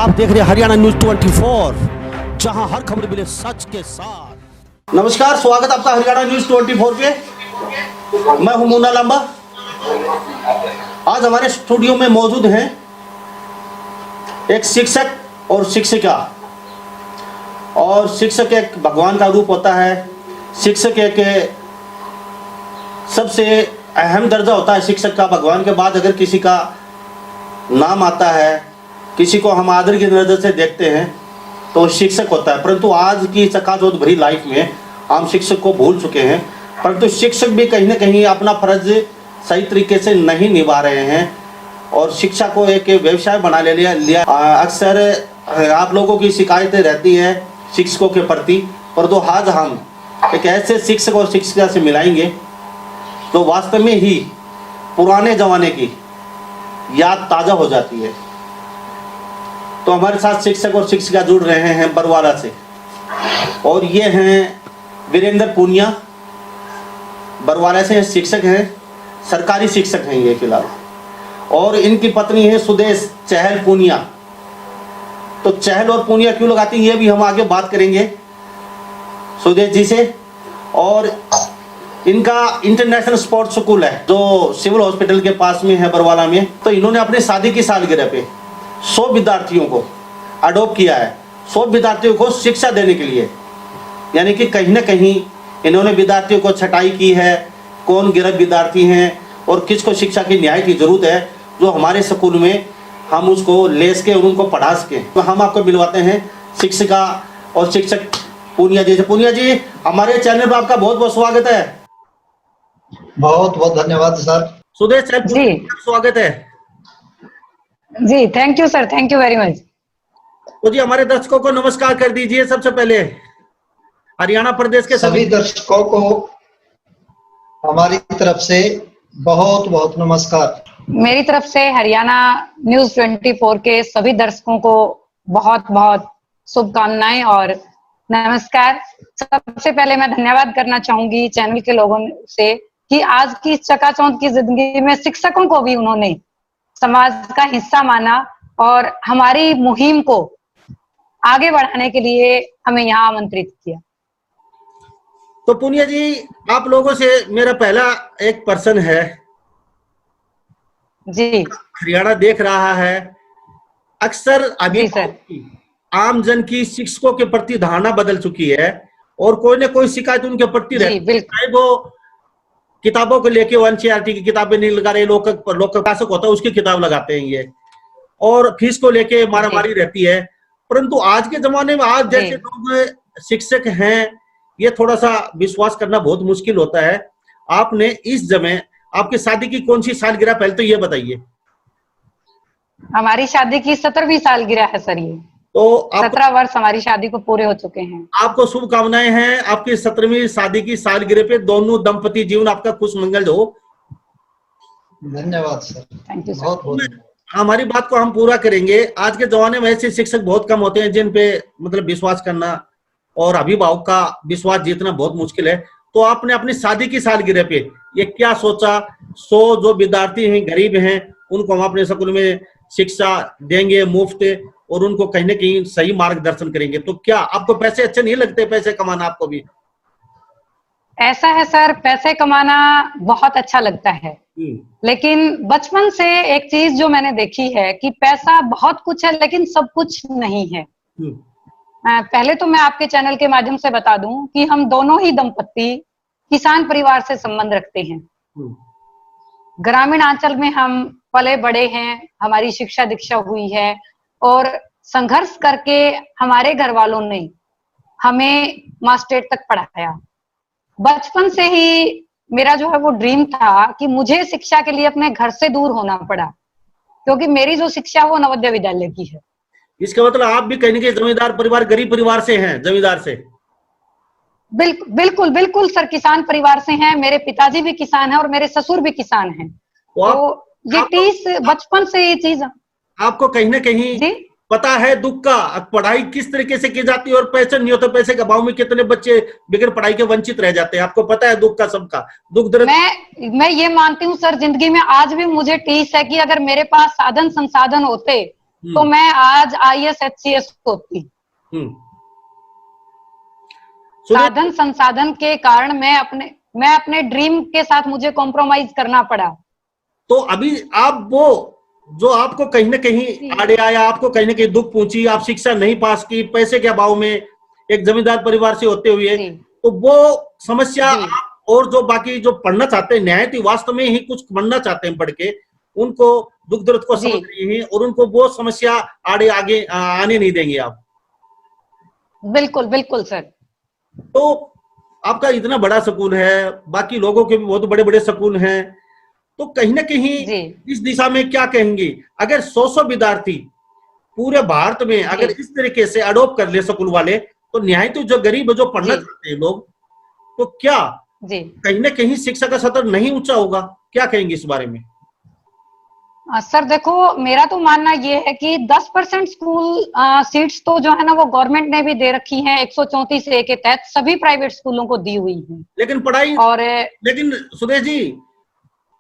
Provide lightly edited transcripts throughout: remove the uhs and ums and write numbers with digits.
आप देख रहे हैं हरियाणा न्यूज 24, जहां हर खबर मिले सच के साथ। नमस्कार, स्वागत आपका हरियाणा न्यूज 24 पे। मैं हूं मुन्ना लांबा। आज हमारे स्टूडियो में मौजूद हैं एक शिक्षक और शिक्षिका। और शिक्षक एक भगवान का रूप होता है। शिक्षक एक सबसे अहम दर्जा होता है शिक्षक का। भगवान के बाद अगर किसी का नाम आता है, किसी को हम आदर की नज़र से देखते हैं तो शिक्षक होता है। परंतु आज की चकाचौंध भरी लाइफ में हम शिक्षक को भूल चुके हैं। परंतु शिक्षक भी कहीं ना कहीं अपना फर्ज सही तरीके से नहीं निभा रहे हैं और शिक्षा को एक व्यवसाय बना लिया। अक्सर आप लोगों की शिकायतें रहती हैं शिक्षकों के प्रति, परंतु आज हम एक ऐसे शिक्षक और शिक्षिका से मिलाएंगे तो वास्तव में ही पुराने ज़माने की याद ताज़ा हो जाती है। तो हमारे साथ शिक्षक और शिक्षिका जुड़ रहे हैं बरवाला से, और ये हैं वीरेंद्र पूनिया। बरवाला से शिक्षक हैं, सरकारी शिक्षक हैं ये फिलहाल। और इनकी पत्नी है सुदेश चहल पूनिया। तो चहल और पूनिया क्यों लगाती हैं ये भी हम आगे बात करेंगे सुदेश जी से। और इनका इंटरनेशनल स्पोर्ट्स स्कूल है जो सिविल हॉस्पिटल के पास में है बरवाला में। तो इन्होंने अपनी शादी की सालगिरह पे 100 विद्यार्थियों को अडॉप्ट किया है, 100 विद्यार्थियों को शिक्षा देने के लिए। यानी कि कहीं ना कहीं इन्होंने विद्यार्थियों को छटाई की है, कौन गिरफ्त विद्यार्थी हैं और किसको शिक्षा की न्याय की जरूरत है, जो हमारे स्कूल में हम उसको ले सके और उनको पढ़ा सकें। तो हम आपको मिलवाते हैं शिक्षिका और शिक्षक पूनिया जी से। पूनिया जी, हमारे चैनल पर आपका बहुत बहुत स्वागत है। बहुत बहुत धन्यवाद सर। सुदेश जी, स्वागत है जी। Thank you sir, thank you very much. तो जी हमारे दर्शकों को नमस्कार कर दीजिए। सबसे पहले हरियाणा प्रदेश के सभी दर्शकों को हमारी तरफ से बहुत बहुत नमस्कार। मेरी तरफ से हरियाणा न्यूज 24 के सभी दर्शकों को बहुत बहुत शुभकामनाएं और नमस्कार। सबसे पहले मैं धन्यवाद करना चाहूंगी चैनल के लोगों से कि आज की चकाचौंध की जिंदगी में शिक्षकों को भी उन्होंने समाज का हिस्सा माना और हमारी मुहिम को आगे बढ़ाने के लिए हमें यहाँ आमंत्रित किया। तो पूनिया जी, आप लोगों से मेरा पहला एक प्रश्न है जी। हरियाणा देख रहा है, अक्सर अभी आम जन की शिक्षकों के प्रति धारणा बदल चुकी है और कोई ना कोई शिकायत उनके प्रति रहती है। चाहे वो किताबों को लेके एनसीईआरटी की किताबें नहीं लगा रहे, लोक प्रकाशक होता है उसकी किताब लगाते हैं ये, और फीस को लेके मारामारी रहती है। परंतु आज के जमाने में आज जैसे लोग शिक्षक हैं, ये थोड़ा सा विश्वास करना बहुत मुश्किल होता है। आपने इस समय आपकी शादी की कौन सी सालगिरह, पहले तो ये बताइए। हमारी शादी की 17वीं सालगिरह है सर ये। तो 17 वर्ष हमारी शादी को पूरे हो चुके हैं। आपको शुभकामनाएं हैं आपकी 17वीं शादी की सालगिरह पे। दोनों दंपति जीवन आपका खुश मंगल हो। धन्यवाद सर, थैंक यू बहुत बहुत। हमारी बात को हम पूरा करेंगे। आज के जमाने में ऐसे शिक्षक बहुत कम होते हैं जिन पे मतलब विश्वास करना और अभिभावक का विश्वास जीतना बहुत मुश्किल है। तो आपने अपनी शादी की सालगिरह पे ये क्या सोचा? 100 जो विद्यार्थी हैं, गरीब हैं, उनको हम अपने स्कूल में शिक्षा देंगे मुफ्त और उनको कहीं ना कहीं सही मार्गदर्शन करेंगे। तो क्या आपको पैसे अच्छे नहीं लगते? पैसे कमाना आपको भी ऐसा है सर, पैसे कमाना बहुत अच्छा लगता है, लेकिन बचपन से एक चीज जो मैंने देखी है कि पैसा बहुत कुछ है लेकिन सब कुछ नहीं है। पहले तो मैं आपके चैनल के माध्यम से बता दूं कि हम दोनों ही दंपत्ति किसान परिवार से संबंध रखते हैं। ग्रामीण अंचल में हम पले बड़े हैं, हमारी शिक्षा दीक्षा हुई है और संघर्ष करके हमारे घर वालों ने हमें मास्टरेट तक पढ़ाया। बचपन से ही मेरा जो है वो ड्रीम था कि मुझे शिक्षा के लिए अपने घर से दूर होना पड़ा, क्योंकि मेरी जो शिक्षा वो नवोदय विद्यालय की है। इसका मतलब आप भी कहीं ना कहीं जमींदार परिवार, गरीब परिवार से हैं, जमींदार से? बिल्कुल बिल्कुल सर, किसान परिवार से हैं। मेरे पिताजी भी किसान हैं और मेरे ससुर भी किसान हैं। तो ये टीस बचपन से ये चीज आपको कहीं ना कहीं पता है दुख का, पढ़ाई किस तरीके से की जाती है और पैसे नहीं होते, पैसे के अभाव में कितने बच्चे बगैर पढ़ाई के वंचित रह जाते हैं। आपको पता है दुख का, सबका दुख दर्द। मैं ये मानती हूँ सर, जिंदगी में आज भी मुझे टीस है कि अगर मेरे पास साधन संसाधन होते तो मैं आज IAS HCS होती। साधन संसाधन के कारण मैं अपने ड्रीम के साथ मुझे कॉम्प्रोमाइज करना पड़ा। तो अभी आप वो जो आपको कहीं ना कहीं आड़े आया, आपको कहीं ना कहीं दुख पहुंची, आप शिक्षा नहीं पास की पैसे के अभाव में, एक जमींदार परिवार से होते हुए, तो वो समस्या आप और जो बाकी जो पढ़ना चाहते हैं, न्यायती वास्तव में ही कुछ पढ़ना चाहते हैं, पढ़ के उनको दुख दर्द को समझ रही हैं और उनको वो समस्या आड़े आगे आने नहीं देंगे आप। बिल्कुल बिल्कुल सर। तो आपका इतना बड़ा स्कूल है, बाकी लोगों के भी बहुत बड़े बड़े स्कूल हैं, तो कहीं ना कहीं इस दिशा में क्या कहेंगे? अगर 100 विद्यार्थी पूरे भारत में अगर इस तरीके से अडॉप्ट कर ले स्कूल वाले, तो निहायत जो गरीब जो पढ़ना चाहते हैं लोग, तो क्या कहीं ना कहीं शिक्षा का स्तर नहीं ऊंचा होगा? क्या कहेंगे इस बारे में? सर देखो, मेरा तो मानना ये है कि 10% स्कूल सीट्स तो जो है ना वो गवर्नमेंट ने भी दे रखी हैं 134A के तहत सभी प्राइवेट स्कूलों को दी हुई है। लेकिन पढ़ाई लेकिन सुदेश जी,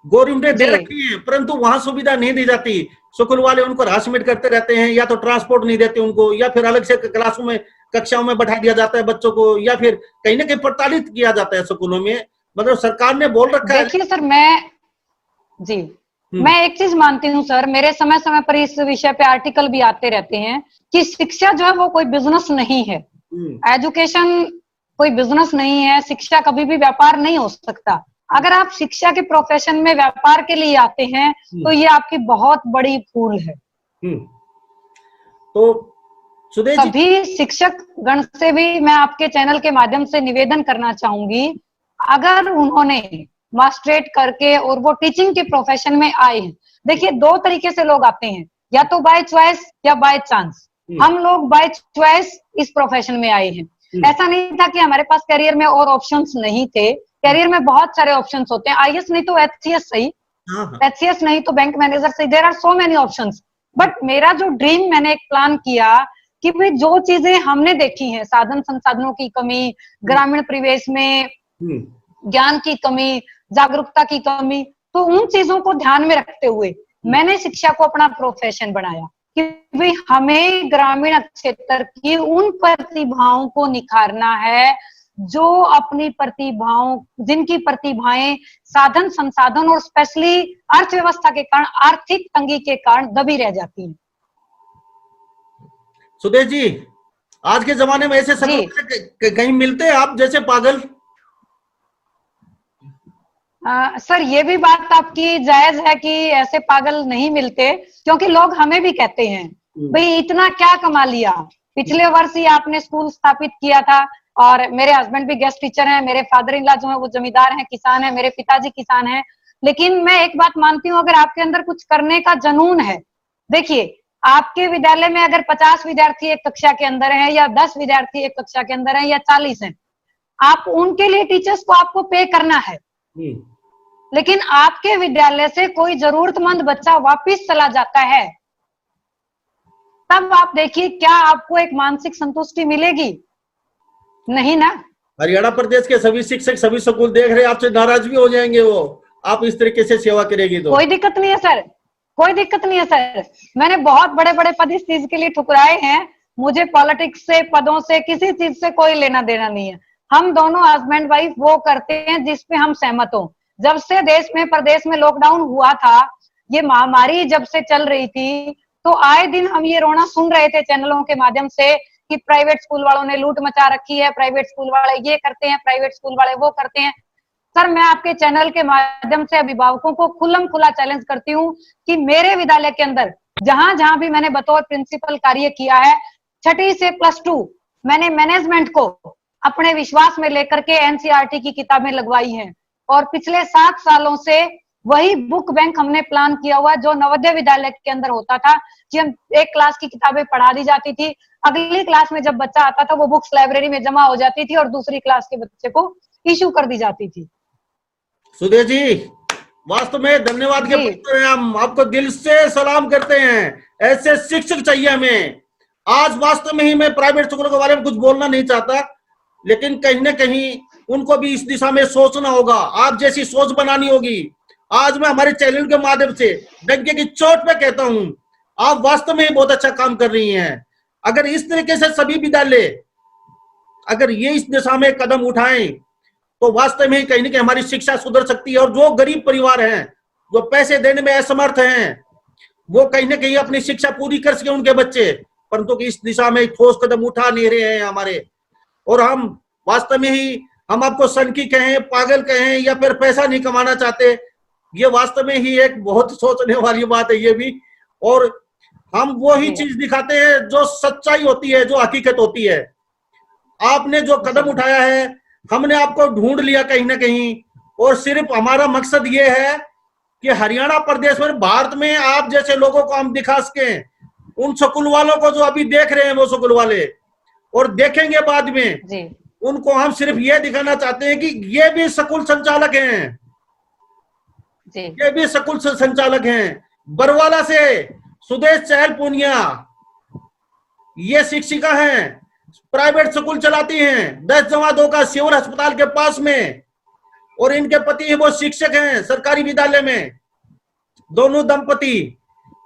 गवर्नमेंट ने दे रखी है, परंतु वहां सुविधा नहीं दी जाती। स्कूल वाले उनको हरासमेंट करते रहते हैं, या तो ट्रांसपोर्ट नहीं देते उनको, या फिर अलग से क्लासों में कक्षाओं में बैठा दिया जाता है बच्चों को, या फिर कहीं ना कहीं प्रताड़ित किया जाता है स्कूलों में। मतलब सरकार ने बोल रखा है। देखिए सर, मैं एक चीज मानती हूँ सर, मेरे समय समय पर इस विषय पे आर्टिकल भी आते रहते हैं कि शिक्षा जो है वो कोई बिजनेस नहीं है। एजुकेशन कोई बिजनेस नहीं है, शिक्षा कभी भी व्यापार नहीं हो सकता। अगर आप शिक्षा के प्रोफेशन में व्यापार के लिए आते हैं तो ये आपकी बहुत बड़ी भूल है। तो सभी शिक्षक गण से भी मैं आपके चैनल के माध्यम से निवेदन करना चाहूंगी, अगर उन्होंने मास्टरेट करके और वो टीचिंग के प्रोफेशन में आए हैं। देखिए, 2 तरीके से लोग आते हैं, या तो बाय चॉइस या बाय चांस। हम लोग बाय चॉइस इस प्रोफेशन में आए हैं। ऐसा नहीं था कि हमारे पास करियर में और ऑप्शंस नहीं थे, करियर में बहुत सारे ऑप्शंस होते हैं। IAS नहीं तो HCS सही, HCS नहीं तो बैंक मैनेजर सही, there are so many options. But मेरा जो ड्रीम, मैंने एक प्लान किया कि भाई जो चीजें हमने देखी हैं, साधन संसाधनों की कमी, ग्रामीण परिवेश में ज्ञान की कमी, जागरूकता की कमी, तो उन चीजों को ध्यान में रखते हुए मैंने शिक्षा को अपना प्रोफेशन बनाया कि भाई हमें ग्रामीण क्षेत्र की उन प्रतिभाओं को निखारना है जो अपनी प्रतिभाओं, जिनकी प्रतिभाएं साधन संसाधन और स्पेशली अर्थव्यवस्था के कारण, आर्थिक तंगी के कारण दबी रह जाती है। सुदेश जी, आज के जमाने में ऐसे कहीं मिलते हैं आप जैसे पागल? सर, ये भी बात आपकी जायज है कि ऐसे पागल नहीं मिलते, क्योंकि लोग हमें भी कहते हैं भाई इतना क्या कमा लिया, पिछले वर्ष ही आपने स्कूल स्थापित किया था। और मेरे हस्बैंड भी गेस्ट टीचर हैं, मेरे फादर इन लॉ जो है वो जमींदार हैं, किसान हैं, मेरे पिताजी किसान हैं। लेकिन मैं एक बात मानती हूँ, अगर आपके अंदर कुछ करने का जुनून है, देखिए आपके विद्यालय में अगर 50 विद्यार्थी एक कक्षा के अंदर हैं, या 10 विद्यार्थी एक कक्षा के अंदर हैं, या 40 हैं, आप उनके लिए टीचर्स को आपको पे करना है। लेकिन आपके विद्यालय से कोई जरूरतमंद बच्चा वापस चला जाता है, तब आप देखिए क्या आपको एक मानसिक संतुष्टि मिलेगी? नहीं ना। हरियाणा प्रदेश के सभी शिक्षक, सभी स्कूल देख रहे हैं, आपसे नाराज भी हो जाएंगे वो, आप इस तरीके से सेवा करेगी तो। कोई दिक्कत नहीं है सर, कोई दिक्कत नहीं है सर। मैंने बहुत बड़े बड़े पद इस चीज के लिए ठुकराए हैं। मुझे पॉलिटिक्स से, पदों से, किसी चीज से कोई लेना देना नहीं है। हम दोनों हस्बैंड वाइफ वो करते हैं जिसपे हम सहमत हो। जब से देश में, प्रदेश में लॉकडाउन हुआ था, ये महामारी जब से चल रही थी, तो आए दिन हम ये रोना सुन रहे थे चैनलों के माध्यम से कि प्राइवेट स्कूल वालों ने लूट मचा रखी है, प्राइवेट स्कूल वाले ये करते हैं, प्राइवेट स्कूल वाले वो करते हैं। सर, मैं आपके चैनल के माध्यम से अभिभावकों को खुल्लम खुला चैलेंज करती हूँ कि मेरे विद्यालय के अंदर जहां जहां भी मैंने बतौर प्रिंसिपल कार्य किया है, 6ठी से +2 मैंने मैनेजमेंट को अपने विश्वास में लेकर के NCERT की किताबें लगवाई हैं। और पिछले 7 सालों से वही बुक बैंक हमने प्लान किया हुआ, जो नवोदय विद्यालय के अंदर होता था कि हम एक क्लास की किताबें पढ़ा दी जाती थी, अगली क्लास में जब बच्चा आता था वो बुक्स लाइब्रेरी में जमा हो जाती थी और दूसरी क्लास के बच्चे को इशू कर दी जाती थी। सुदेश जी, वास्तव में धन्यवाद के पात्र हैं, हम आपको दिल से सलाम करते हैं। ऐसे शिक्षक चाहिए हमें। आज वास्तव में ही मैं प्राइवेट स्कूलों के बारे में कुछ बोलना नहीं चाहता, लेकिन कहीं ना कहीं उनको भी इस दिशा में सोचना होगा, आप जैसी सोच बनानी होगी। आज मैं हमारे चैनल के माध्यम से डंके की चोट पे कहता हूं आप वास्तव में बहुत अच्छा काम कर रही हैं। अगर इस तरीके से सभी विद्यालय अगर ये इस दिशा में कदम उठाएं तो वास्तव में कहीं ना कहीं हमारी शिक्षा सुधर सकती है। और जो गरीब परिवार हैं, जो पैसे देने में असमर्थ हैं, वो कहीं ना कहीं अपनी शिक्षा पूरी कर सके उनके बच्चे, परंतु इस दिशा में ठोस कदम उठा नहीं रहे हैं हमारे। और हम वास्तव में ही हम आपको सनकी कहें, पागल कहें, या फिर पैसा नहीं कमाना चाहते, ये वास्तव में ही एक बहुत सोचने वाली बात है ये भी। और हम वो ही चीज दिखाते हैं जो सच्चाई होती है, जो हकीकत होती है। आपने जो कदम उठाया है, हमने आपको ढूंढ लिया कहीं ना कहीं, और सिर्फ हमारा मकसद ये है कि हरियाणा प्रदेश में, भारत में आप जैसे लोगों को हम दिखा सकें, उन स्कूल वालों को जो अभी देख रहे हैं वो स्कूल वाले और देखेंगे बाद में जी। उनको हम सिर्फ ये दिखाना चाहते हैं कि ये भी स्कूल संचालक हैं जी। ये भी स्कूल संचालक हैं। बरवाला से सुदेश चहल पूनिया, ये शिक्षिका हैं, प्राइवेट स्कूल चलाती हैं 10 जमा 2 का सिवर अस्पताल के पास में, और इनके पति हैं वो शिक्षक हैं सरकारी विद्यालय में। दोनों दंपति,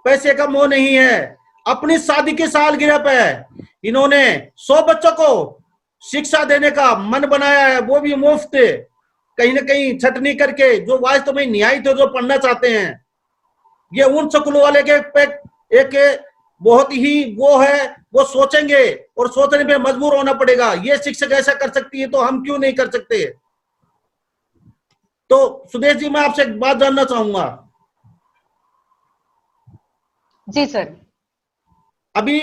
पैसे का मोह नहीं है। अपनी शादी की सालगिरह पे इन्होंने 100 बच्चों को शिक्षा देने का मन बनाया है, वो भी मुफ्त, कहीं ना कहीं छटनी करके, जो वास्तव में न्याय थे, जो पढ़ना चाहते हैं। ये उन स्कूल वाले के एक बहुत ही वो है, वो सोचेंगे और सोचने पे मजबूर होना पड़ेगा। ये शिक्षक ऐसा कर सकती है तो हम क्यों नहीं कर सकते। तो सुदेश जी, मैं आपसे एक बात जानना चाहूंगा। जी सर। अभी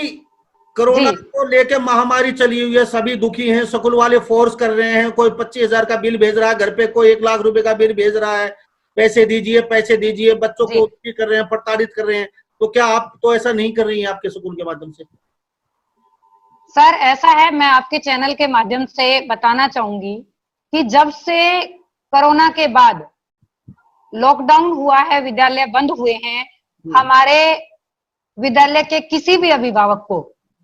कोरोना को लेकर महामारी चली हुई है, सभी दुखी हैं, स्कूल वाले फोर्स कर रहे हैं, कोई 25,000 का बिल भेज रहा है घर पे, कोई 1 लाख रुपए का बिल भेज रहा है, पैसे दीजिए पैसे दीजिए, बच्चों को कर रहे हैं, प्रताड़ित कर रहे हैं। तो क्या आप तो ऐसा नहीं कर रही हैं आपके स्कूल के माध्यम से? सर ऐसा है, मैं आपके चैनल के माध्यम से बताना चाहूंगी कि जब से कोरोना के बाद लॉकडाउन हुआ है, विद्यालय बंद हुए हैं, हमारे विद्यालय के किसी भी अभिभावक को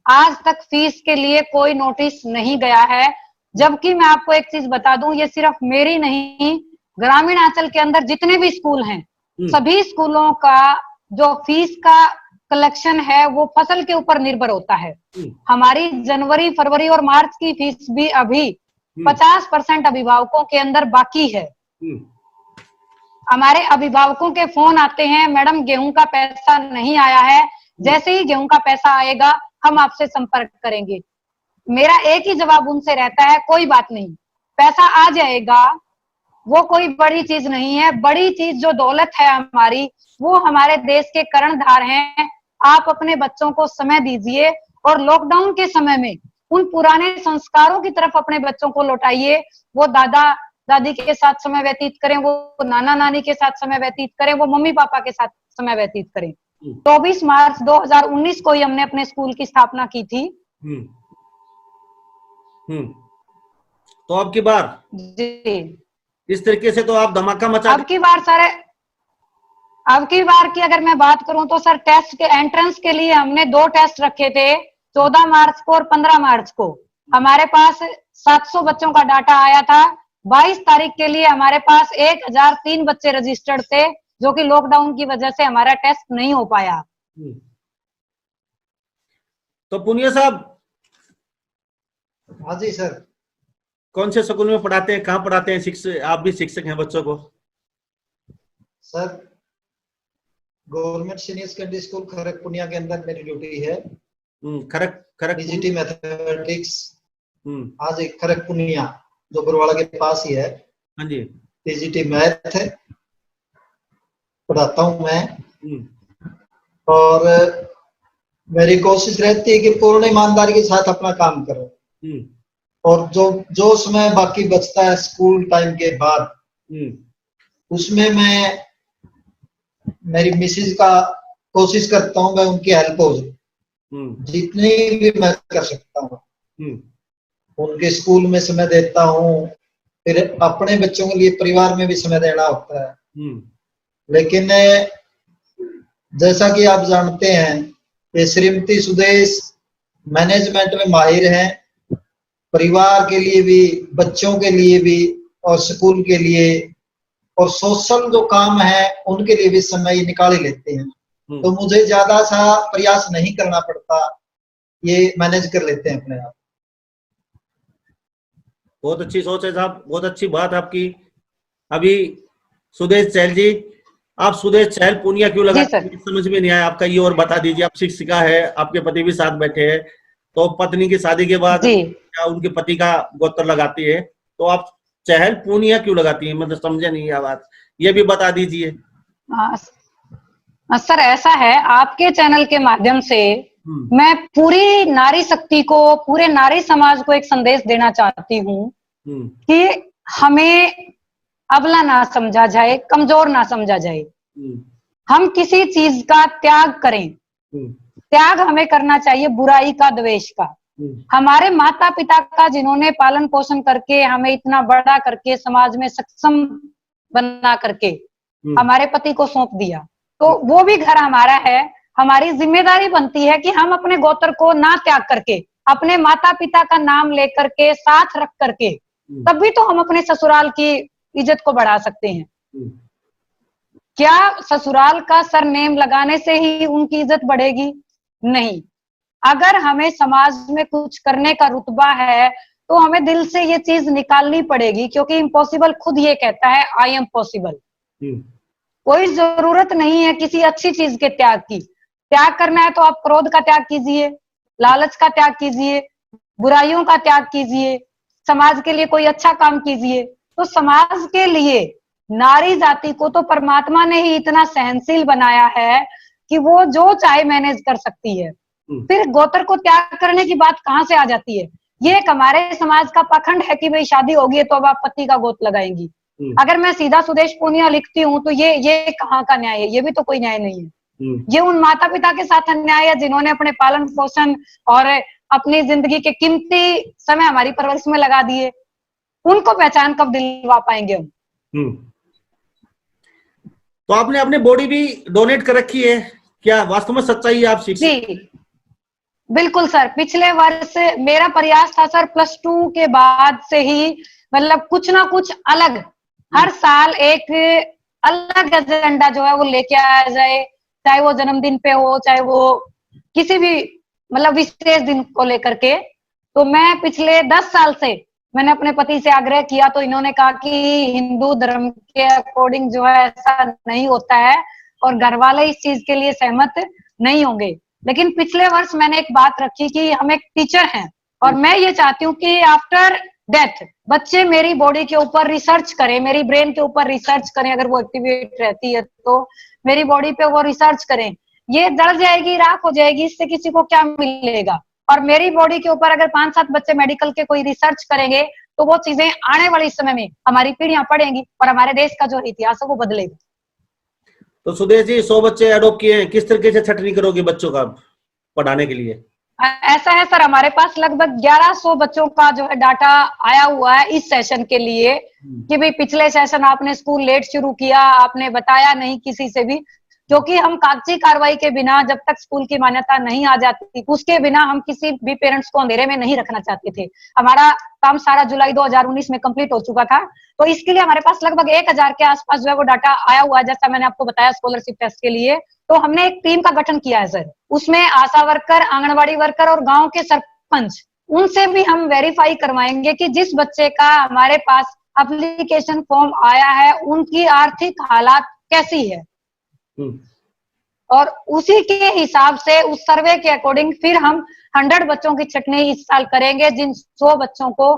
आज तक फीस के लिए कोई नोटिस नहीं गया है। जबकि मैं आपको एक चीज बता दूं, ये सिर्फ मेरी नहीं, ग्रामीण अंचल के अंदर जितने भी स्कूल हैं, सभी स्कूलों का जो फीस का कलेक्शन है वो फसल के ऊपर निर्भर होता है। हमारी जनवरी, फरवरी और मार्च की फीस भी अभी 50% अभिभावकों के अंदर बाकी है। हमारे अभिभावकों के फोन आते हैं, मैडम गेहूं का पैसा नहीं आया है, जैसे ही गेहूं का पैसा आएगा हम आपसे संपर्क करेंगे। मेरा एक ही जवाब उनसे रहता है, कोई बात नहीं, पैसा आ जाएगा, वो कोई बड़ी चीज नहीं है। बड़ी चीज जो दौलत है हमारी, वो हमारे देश के कर्णधार हैं। आप अपने बच्चों को समय दीजिए और लॉकडाउन के समय में उन पुराने संस्कारों की तरफ अपने बच्चों को लौटाइए। वो दादा दादी के साथ समय व्यतीत करें, वो नाना नानी के साथ समय व्यतीत करें, वो मम्मी पापा के साथ समय व्यतीत करें। 24 मार्च 2019 को ही हमने अपने स्कूल की स्थापना की थी। तो अब की बार जी इस तरीके से तो आप धमाका मचा। अब की बार सर, अब की बार की अगर मैं बात करूं तो सर, टेस्ट के एंट्रेंस के लिए हमने 2 टेस्ट रखे थे, 14 मार्च को और 15 मार्च को। हमारे पास 700 बच्चों का डाटा आया था। 22 तारीख के लिए हमारे पास 1003 बच्चे रजिस्टर्ड थे, जो कि लॉकडाउन की वजह से हमारा टेस्ट नहीं हो पाया। तो पुनिया साहब, हाँ जी सर। कौन से स्कूल में पढ़ाते हैं, कहाँ पढ़ाते हैं? शिक्षक, आप भी शिक्षक हैं बच्चों को? Sir government senior secondary school खरक पुनिया के अंदर मेरी ड्यूटी है। खरक टीजीटी मैथमेटिक्स। हाँ जी, खरक पुनिया जो बरवाला के पास ही है। हाँ जी। टीजीटी मैथ है, पढ़ाता हूँ मैं। और मेरी कोशिश रहती है कि पूर्ण ईमानदारी के साथ अपना काम करो। और जो समय बाकी बचता है स्कूल टाइम के बाद, उसमें मैं मेरी मिसेज का कोशिश करता हूँ मैं उनकी हेल्प हो जितनी भी मैं कर सकता हूँ। उनके स्कूल में समय देता हूँ, फिर अपने बच्चों के लिए परिवार में भी समय देना होता है। लेकिन जैसा कि आप जानते हैं कि श्रीमती सुदेश मैनेजमेंट में माहिर हैं, परिवार के लिए भी, बच्चों के लिए भी और स्कूल के लिए और सोशल जो काम है उनके लिए भी समय निकाल ही लेते हैं। तो मुझे ज्यादा सा प्रयास नहीं करना पड़ता, ये मैनेज कर लेते हैं अपने आप। बहुत अच्छी सोच है साहब, बहुत अच्छी बात आपकी। अभी सुदेश चहल जी, आप सुदेश चहल पूनिया क्यों जी लगाते सर। हैं, समझ में नहीं आया आपका, ये और बता दीजिए। आप शिक्षिका है, आपके पति भी साथ बैठे हैं, तो पत्नी की शादी के बाद जी क्या उनके पति का गोत्र लगाती है, तो आप चहल पूनिया क्यों लगाती है, मतलब समझे नहीं ये बात, ये भी बता दीजिए। सर ऐसा है, आपके चैनल के माध्यम से मैं पूरी नारी शक्ति को, पूरे नारी समाज को एक संदेश देना चाहती हूँ कि हमें अबला ना समझा जाए, कमजोर ना समझा जाए। हम किसी चीज का त्याग करें, त्याग हमें करना चाहिए बुराई का, द्वेष का। हमारे माता पिता का जिन्होंने पालन पोषण करके हमें इतना बड़ा करके समाज में सक्षम बना करके हमारे पति को सौंप दिया, तो वो भी घर हमारा है। हमारी जिम्मेदारी बनती है कि हम अपने गोत्र को ना त्याग करके, अपने माता पिता का नाम लेकर के, साथ रख करके, तभी तो हम अपने ससुराल की इज्जत को बढ़ा सकते हैं। क्या ससुराल का सरनेम लगाने से ही उनकी इज्जत बढ़ेगी? नहीं। अगर हमें समाज में कुछ करने का रुतबा है तो हमें दिल से ये चीज निकालनी पड़ेगी, क्योंकि इम्पॉसिबल खुद ये कहता है, आई एम पॉसिबल। कोई जरूरत नहीं है किसी अच्छी चीज के त्याग की। त्याग करना है तो आप क्रोध का त्याग कीजिए, लालच का त्याग कीजिए, बुराइयों का त्याग कीजिए, समाज के लिए कोई अच्छा काम कीजिए। तो समाज के लिए नारी जाति को तो परमात्मा ने ही इतना सहनशील बनाया है कि वो जो चाहे मैनेज कर सकती है। फिर गोत्र को त्याग करने की बात कहाँ से आ जाती है? ये एक हमारे समाज का पाखंड है कि भाई शादी होगी है तो अब आप पति का गोत्र लगाएंगी। अगर मैं सीधा सुदेश पूनिया लिखती हूँ तो ये कहाँ का न्याय है? ये भी तो कोई न्याय नहीं है। ये उन माता पिता के साथ अन्याय है जिन्होंने अपने पालन पोषण और अपनी जिंदगी के कीमती समय हमारी परवरिश में लगा दिए। उनको पहचान कब दिलवा पाएंगे हम? तो आपने अपनी बॉडी भी डोनेट कर रखी है क्या? वास्तव में सच्चाई है आप शिक्षित? जी बिल्कुल सर। पिछले वर्ष मेरा प्रयास था सर, +2 के बाद से ही मतलब कुछ ना कुछ अलग, हर साल एक अलग एजेंडा जो है वो लेके आया जाए, चाहे वो जन्मदिन पे हो, चाहे वो किसी भी मतलब विशेष दिन को लेकर के। तो मैं पिछले 10 साल से मैंने अपने पति से आग्रह किया, तो इन्होंने कहा कि हिंदू धर्म के अकॉर्डिंग जो है ऐसा नहीं होता है और घर वाले इस चीज के लिए सहमत नहीं होंगे। लेकिन पिछले वर्ष मैंने एक बात रखी कि हम एक टीचर हैं और मैं ये चाहती हूँ कि आफ्टर डेथ बच्चे मेरी बॉडी के ऊपर रिसर्च करें, मेरी ब्रेन के ऊपर रिसर्च करें। अगर वो एक्टिवेट रहती है तो मेरी बॉडी पे वो रिसर्च करें। ये जल जाएगी, राख हो जाएगी, इससे किसी को क्या मिलेगा? और मेरी बॉडी के ऊपर अगर 5-7 बच्चे मेडिकल के कोई रिसर्च करेंगे तो वो चीजें आने वाले समय में हमारी पीढ़ियां पढ़ेंगी और हमारे देश का जो इतिहास है वो बदलेगा। तो सुदेश जी 100 बच्चे एडॉप्ट किए हैं, किस तरीके से छटनी करोगे बच्चों का पढ़ाने के लिए? ऐसा है सर, हमारे पास लगभग 1100 बच्चों का जो है डाटा आया हुआ है इस सेशन के लिए कि भाई पिछले सेशन आपने स्कूल लेट शुरू किया, आपने बताया नहीं किसी से भी, क्योंकि हम कागजी कार्रवाई के बिना जब तक स्कूल की मान्यता नहीं आ जाती उसके बिना हम किसी भी पेरेंट्स को अंधेरे में नहीं रखना चाहते थे। हमारा काम सारा जुलाई 2019 में कंप्लीट हो चुका था, तो इसके लिए हमारे पास लगभग 1000 के आसपास जो है वो डाटा आया हुआ है, जैसा मैंने आपको बताया स्कॉलरशिप टेस्ट के लिए। तो हमने एक टीम का गठन किया है सर, उसमें आशा वर्कर, आंगनबाड़ी वर्कर और गांव के सरपंच, उनसे भी हम वेरीफाई करवाएंगे कि जिस बच्चे का हमारे पास एप्लीकेशन फॉर्म आया है उनकी आर्थिक हालात कैसी है, और उसी के हिसाब से उस सर्वे के अकॉर्डिंग फिर हम 100 बच्चों की छटनी इस साल करेंगे, जिन 100 बच्चों को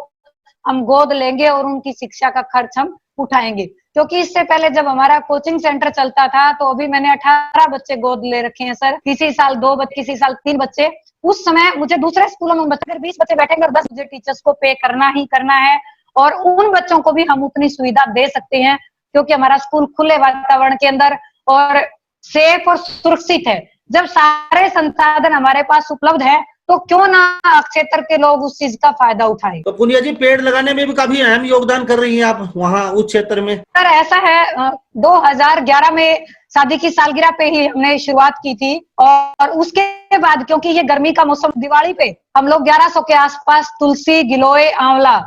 हम गोद लेंगे और उनकी शिक्षा का खर्च हम उठाएंगे। क्योंकि इससे पहले जब हमारा कोचिंग सेंटर चलता था तो अभी मैंने 18 बच्चे गोद ले रखे हैं सर, किसी साल 2 बच्चे, किसी साल 3 बच्चे। उस समय मुझे दूसरे स्कूलों में बच्चे 20 बच्चे बैठेंगे और 10 मुझे टीचर्स को पे करना ही करना है, और उन बच्चों को भी हम उतनी सुविधा दे सकते हैं क्योंकि हमारा स्कूल खुले वातावरण के अंदर और सेफ और सुरक्षित है। जब सारे संसाधन हमारे पास उपलब्ध है तो क्यों ना क्षेत्र के लोग उस चीज का फायदा उठाएं। तो पूनिया जी पेड़ लगाने में भी काफी अहम योगदान कर रही हैं आप वहाँ उस क्षेत्र में। सर ऐसा है, 2011 में शादी की सालगिरह पे ही हमने शुरुआत की थी, और उसके बाद क्योंकि ये गर्मी का मौसम, दिवाली पे हम लोग 1100 के आसपास तुलसी, गिलोय, आंवला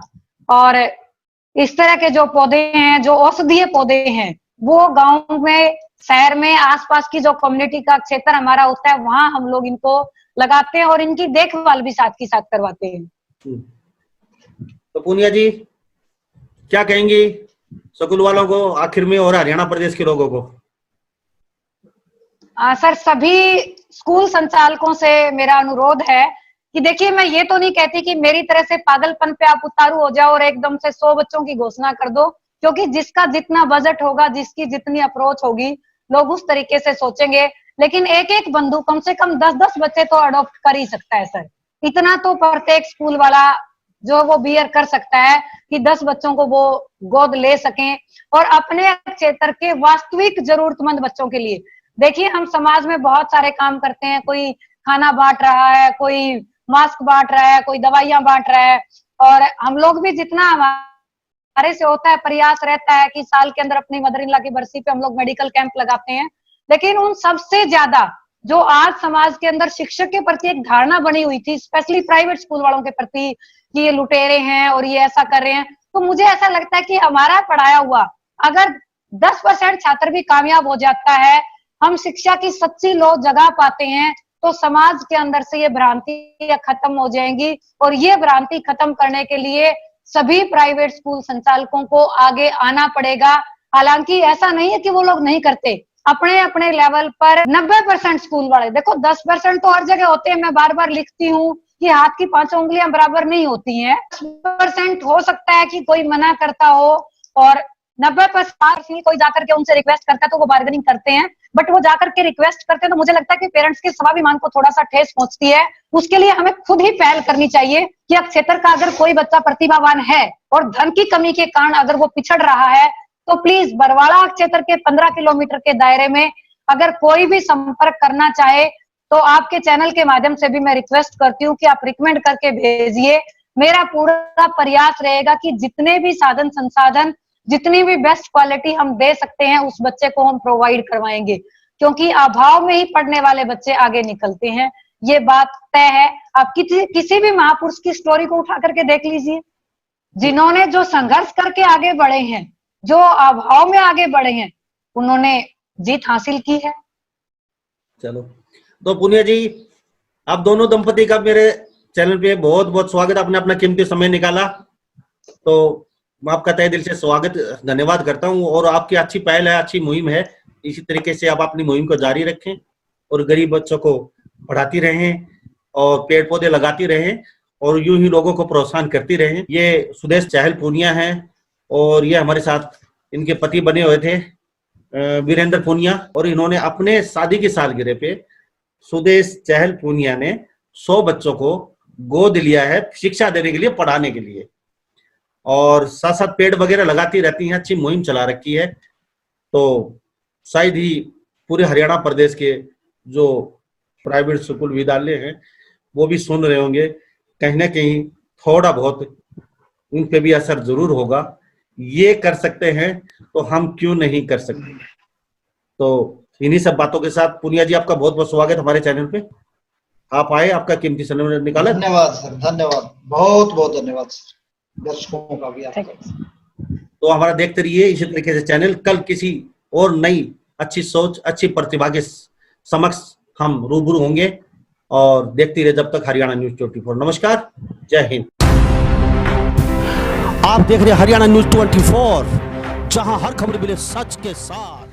और इस तरह के जो पौधे हैं, जो औषधीय पौधे हैं, वो गांव में शहर में आसपास की जो कम्युनिटी का क्षेत्र हमारा होता है वहां हम लोग इनको लगाते हैं और इनकी देखभाल भी साथ की साथ करवाते हैं। तो पूनिया जी क्या कहेंगी स्कूल वालों को आखिर में और हरियाणा प्रदेश के लोगों को? सर सभी स्कूल संचालकों से मेरा अनुरोध है कि देखिए, मैं ये तो नहीं कहती कि मेरी तरह से पागलपन पे आप उतारू हो जाओ और एकदम से 100 बच्चों की घोषणा कर दो, क्योंकि जिसका जितना बजट होगा, जिसकी जितनी अप्रोच होगी, लोग उस तरीके से सोचेंगे। लेकिन एक एक बंधु कम से कम 10-10 बच्चे तो अडॉप्ट कर ही सकता है सर। इतना तो प्रत्येक स्कूल वाला जो वो बियर कर सकता है कि 10 बच्चों को वो गोद ले सकें और अपने क्षेत्र के वास्तविक जरूरतमंद बच्चों के लिए। देखिए, हम समाज में बहुत सारे काम करते हैं, कोई खाना बांट रहा है, कोई मास्क बांट रहा है, कोई दवाइयां बांट रहा है, और हम लोग भी जितना हमारे से होता है प्रयास रहता है कि साल के अंदर अपनी मदर इन लॉ की बरसी पे हम लोग मेडिकल कैंप लगाते हैं। लेकिन उन सबसे ज्यादा जो आज समाज के अंदर शिक्षक के प्रति एक धारणा बनी हुई थी, स्पेशली प्राइवेट स्कूल वालों के प्रति, कि ये लुटेरे हैं और ये ऐसा कर रहे हैं, तो मुझे ऐसा लगता है कि हमारा पढ़ाया हुआ अगर 10% छात्र भी कामयाब हो जाता है, हम शिक्षा की सच्ची लौ जगा पाते हैं, तो समाज के अंदर से ये भ्रांति खत्म हो जाएंगी। और ये भ्रांति खत्म करने के लिए सभी प्राइवेट स्कूल संचालकों को आगे आना पड़ेगा। हालांकि ऐसा नहीं है कि वो लोग नहीं करते, अपने अपने लेवल पर 90% स्कूल वाले, देखो 10% तो हर जगह होते हैं। मैं बार बार लिखती हूँ कि हाथ की 5 उंगलियां बराबर नहीं होती हैं। 10% हो सकता है कि कोई मना करता हो और 90% कोई जाकर के उनसे रिक्वेस्ट करता है तो वो बार्गेनिंग करते हैं, बट वो जाकर के रिक्वेस्ट करते हैं तो मुझे लगता है कि पेरेंट्स के स्वाभिमान को थोड़ा सा ठेस पहुंचती है। उसके लिए हमें खुद ही पहल करनी चाहिए कि अब क्षेत्र का अगर कोई बच्चा प्रतिभावान है और धन की कमी के कारण अगर वो पिछड़ रहा है, तो प्लीज बरवाड़ा क्षेत्र के 15 किलोमीटर के दायरे में अगर कोई भी संपर्क करना चाहे तो आपके चैनल के माध्यम से भी मैं रिक्वेस्ट करती हूँ कि आप रिकमेंड करके भेजिए। मेरा पूरा प्रयास रहेगा कि जितने भी साधन संसाधन, जितनी भी बेस्ट क्वालिटी हम दे सकते हैं उस बच्चे को हम प्रोवाइड करवाएंगे, क्योंकि अभाव में ही पढ़ने वाले बच्चे आगे निकलते हैं। ये बात तय है। आप किसी भी महापुरुष की स्टोरी को उठा करके देख लीजिए, जिन्होंने जो संघर्ष करके आगे बढ़े हैं, जो अभाव में आगे बढ़े हैं, उन्होंने जीत हासिल की है। चलो, तो पुनिया जी, आप दोनों दंपति का मेरे चैनल पे बहुत बहुत स्वागत। आपने अपना कीमती समय निकाला, तो मैं आपका तहे दिल से स्वागत धन्यवाद करता हूं। और आपकी अच्छी पहल है, अच्छी मुहिम है। इसी तरीके से आप अपनी मुहिम को जारी रखें और गरीब बच्चों को पढ़ाती रहें और पेड़ पौधे लगाती रहें और यूं ही लोगों को प्रोत्साहन करती रहें। ये सुदेश चहल पूनिया है और ये हमारे साथ इनके पति बने हुए थे वीरेंद्र पूनिया, और इन्होंने अपने शादी की सालगिरह पे सुदेश चहल पूनिया ने 100 बच्चों को गोद लिया है शिक्षा देने के लिए, पढ़ाने के लिए, और साथ साथ पेड़ वगैरह लगाती रहती हैं। अच्छी मुहिम चला रखी है। तो शायद ही पूरे हरियाणा प्रदेश के जो प्राइवेट स्कूल विद्यालय हैं वो भी सुन रहे होंगे, कहीं ना कहीं थोड़ा बहुत उन पे भी असर जरूर होगा। ये कर सकते हैं तो हम क्यों नहीं कर सकते। तो इन्हीं सब बातों के साथ पुनिया जी, आपका बहुत बहुत स्वागत हमारे चैनल पे। आप आए, आपका कीमती समय निकाला। धन्यवाद सर, धन्यवाद, बहुत बहुत धन्यवाद सर, दर्शकों का भी आपका। तो हमारा देखते रहिए इसी तरीके से चैनल। कल किसी और नई अच्छी सोच, अच्छी प्रतिभा के समक्ष हम रूबरू होंगे, और देखते रहिए जब तक हरियाणा न्यूज 24। नमस्कार, जय हिंद। आप देख रहे हैं हरियाणा न्यूज 24, जहां हर खबर मिले सच के साथ।